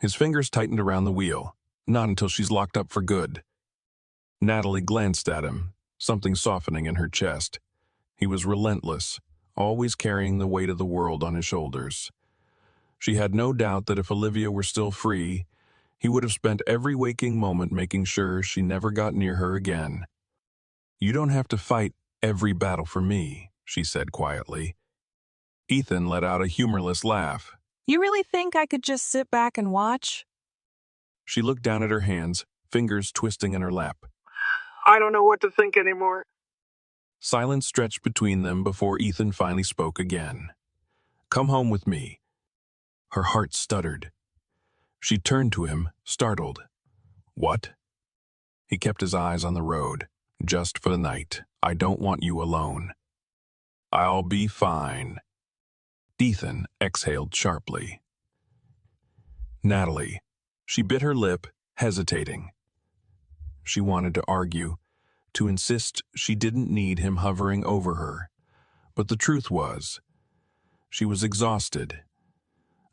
His fingers tightened around the wheel, not until she's locked up for good. Natalie glanced at him, something softening in her chest. He was relentless, always carrying the weight of the world on his shoulders. She had no doubt that if Olivia were still free, he would have spent every waking moment making sure she never got near her again. "You don't have to fight every battle for me," she said quietly. Ethan let out a humorless laugh. You really think I could just sit back and watch? She looked down at her hands, fingers twisting in her lap. I don't know what to think anymore. Silence stretched between them before Ethan finally spoke again. "Come home with me." Her heart stuttered. She turned to him, startled. "What?" He kept his eyes on the road. "Just for the night. I don't want you alone." "I'll be fine." Ethan exhaled sharply. "Natalie." She bit her lip, hesitating. She wanted to argue, to insist she didn't need him hovering over her. But the truth was, she was exhausted,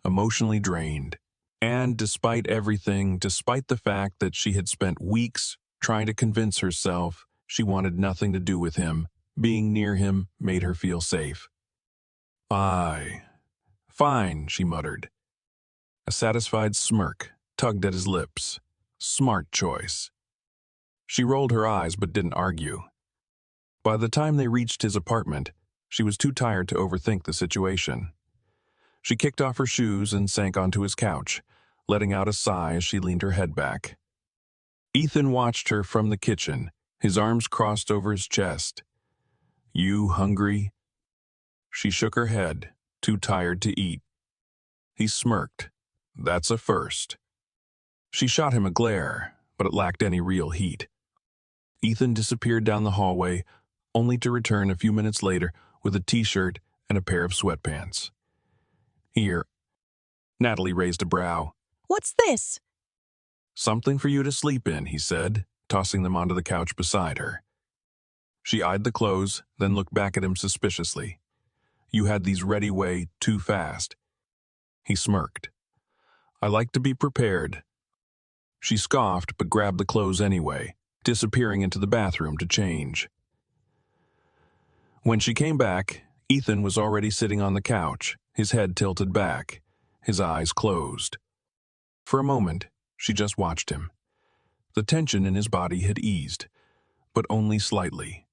emotionally drained. And despite everything, despite the fact that she had spent weeks trying to convince herself she wanted nothing to do with him, being near him made her feel safe. Fine, she muttered. A satisfied smirk tugged at his lips. Smart choice. She rolled her eyes but didn't argue. By the time they reached his apartment, she was too tired to overthink the situation. She kicked off her shoes and sank onto his couch, letting out a sigh as she leaned her head back. Ethan watched her from the kitchen, his arms crossed over his chest. "You hungry?" She shook her head, too tired to eat. He smirked. "That's a first." She shot him a glare, but it lacked any real heat. Ethan disappeared down the hallway, only to return a few minutes later with a t-shirt and a pair of sweatpants. "Here." Natalie raised a brow. What's this? "Something for you to sleep in," he said, tossing them onto the couch beside her. She eyed the clothes, then looked back at him suspiciously. "You had these ready way too fast." He smirked. "I like to be prepared." She scoffed but grabbed the clothes anyway, disappearing into the bathroom to change. When she came back, Ethan was already sitting on the couch, his head tilted back, his eyes closed. For a moment, she just watched him. The tension in his body had eased, but only slightly.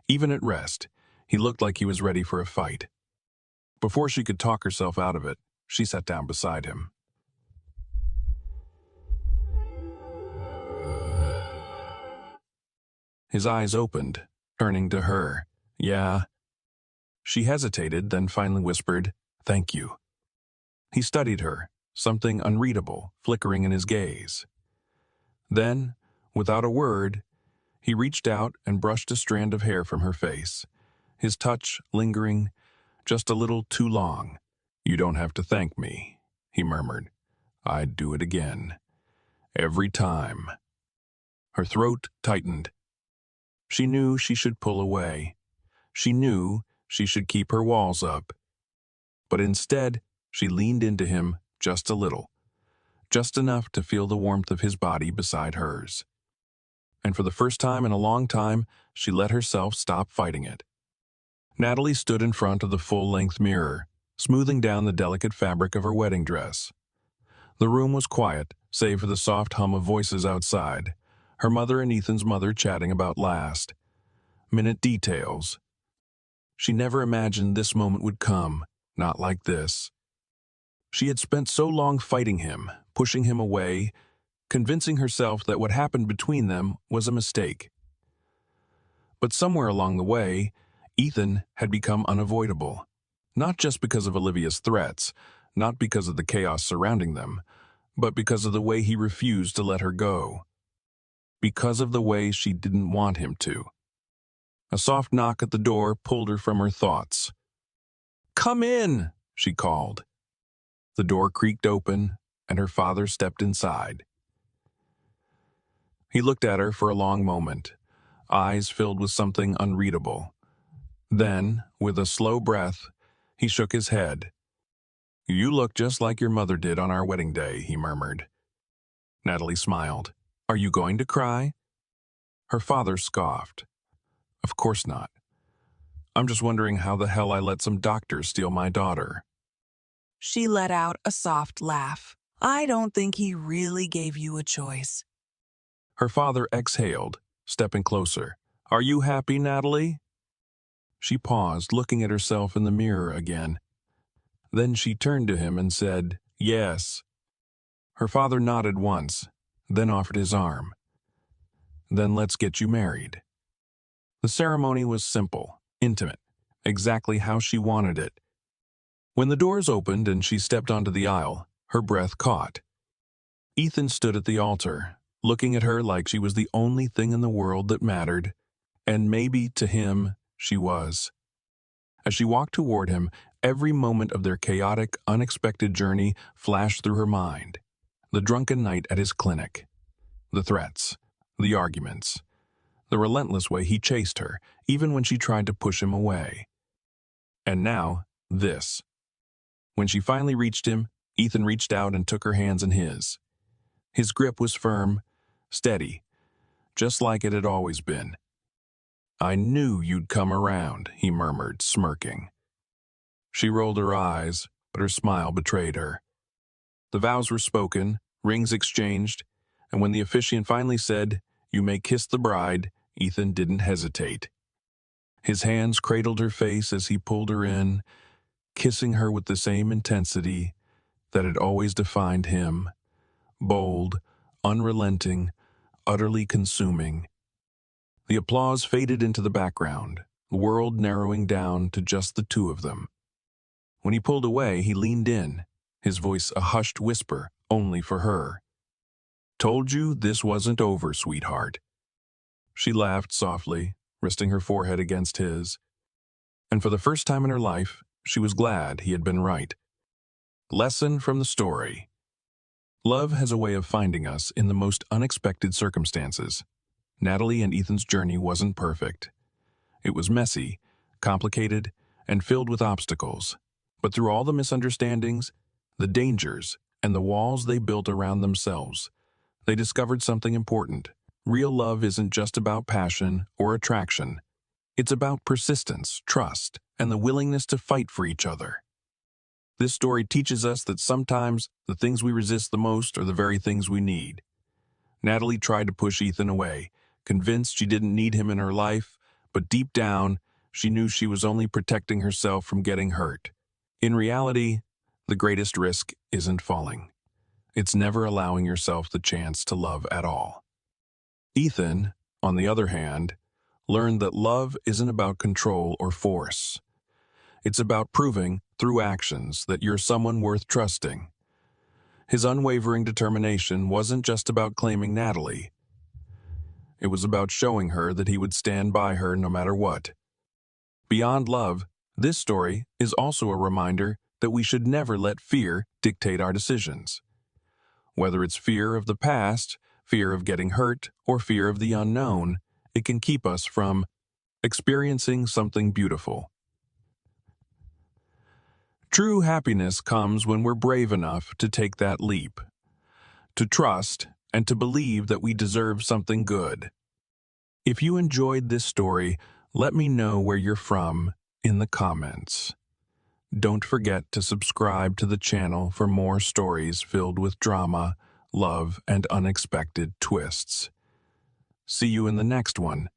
Even at rest, he looked like he was ready for a fight. Before she could talk herself out of it, she sat down beside him. His eyes opened, turning to her. "Yeah." She hesitated, then finally whispered, "Thank you." He studied her, something unreadable flickering in his gaze. Then, without a word, he reached out and brushed a strand of hair from her face, his touch lingering just a little too long. "You don't have to thank me," he murmured. "I'd do it again. Every time." Her throat tightened. She knew she should pull away. She knew she should keep her walls up. But instead, she leaned into him just a little, just enough to feel the warmth of his body beside hers. And for the first time in a long time, she let herself stop fighting it. Natalie stood in front of the full-length mirror, smoothing down the delicate fabric of her wedding dress. The room was quiet, save for the soft hum of voices outside, her mother and Ethan's mother chatting about last-minute details. She never imagined this moment would come, not like this. She had spent so long fighting him, pushing him away, convincing herself that what happened between them was a mistake. But somewhere along the way, Ethan had become unavoidable. Not just because of Olivia's threats, not because of the chaos surrounding them, but because of the way he refused to let her go. Because of the way she didn't want him to. A soft knock at the door pulled her from her thoughts. "Come in," she called. The door creaked open, and her father stepped inside. He looked at her for a long moment, eyes filled with something unreadable. Then, with a slow breath, he shook his head. "You look just like your mother did on our wedding day," he murmured. Natalie smiled. "Are you going to cry?" Her father scoffed. "Of course not. I'm just wondering how the hell I let some doctors steal my daughter." She let out a soft laugh. "I don't think he really gave you a choice." Her father exhaled, stepping closer. "Are you happy, Natalie?" She paused, looking at herself in the mirror again. Then she turned to him and said, "Yes." Her father nodded once, then offered his arm. "Then let's get you married." The ceremony was simple, intimate, exactly how she wanted it. When the doors opened and she stepped onto the aisle, her breath caught. Ethan stood at the altar, looking at her like she was the only thing in the world that mattered, and maybe to him she was. As she walked toward him, every moment of their chaotic, unexpected journey flashed through her mind. The drunken night at his clinic, the threats, the arguments, the relentless way he chased her, even when she tried to push him away. And now, this. When she finally reached him, Ethan reached out and took her hands in his. His grip was firm, steady, just like it had always been. "I knew you'd come around," he murmured, smirking. She rolled her eyes, but her smile betrayed her. The vows were spoken, rings exchanged, and when the officiant finally said, "You may kiss the bride," Ethan didn't hesitate. His hands cradled her face as he pulled her in, kissing her with the same intensity that had always defined him. Bold, unrelenting, utterly consuming. The applause faded into the background, the world narrowing down to just the two of them. When he pulled away, he leaned in, his voice a hushed whisper, only for her. "Told you this wasn't over, sweetheart." She laughed softly, resting her forehead against his. And for the first time in her life, she was glad he had been right. Lesson from the story. Love has a way of finding us in the most unexpected circumstances. Natalie and Ethan's journey wasn't perfect. It was messy, complicated, and filled with obstacles. But through all the misunderstandings, the dangers, and the walls they built around themselves, they discovered something important. Real love isn't just about passion or attraction. It's about persistence, trust, and the willingness to fight for each other. This story teaches us that sometimes the things we resist the most are the very things we need. Natalie tried to push Ethan away, convinced she didn't need him in her life, but deep down, she knew she was only protecting herself from getting hurt. In reality, the greatest risk isn't falling. It's never allowing yourself the chance to love at all. Ethan, on the other hand, learned that love isn't about control or force. It's about proving, through actions, that you're someone worth trusting. His unwavering determination wasn't just about claiming Natalie. It was about showing her that he would stand by her no matter what. Beyond love, this story is also a reminder that we should never let fear dictate our decisions. Whether it's fear of the past, fear of getting hurt, or fear of the unknown, it can keep us from experiencing something beautiful. True happiness comes when we're brave enough to take that leap, to trust and to believe that we deserve something good. If you enjoyed this story, let me know where you're from in the comments. Don't forget to subscribe to the channel for more stories filled with drama, love, and unexpected twists. See you in the next one.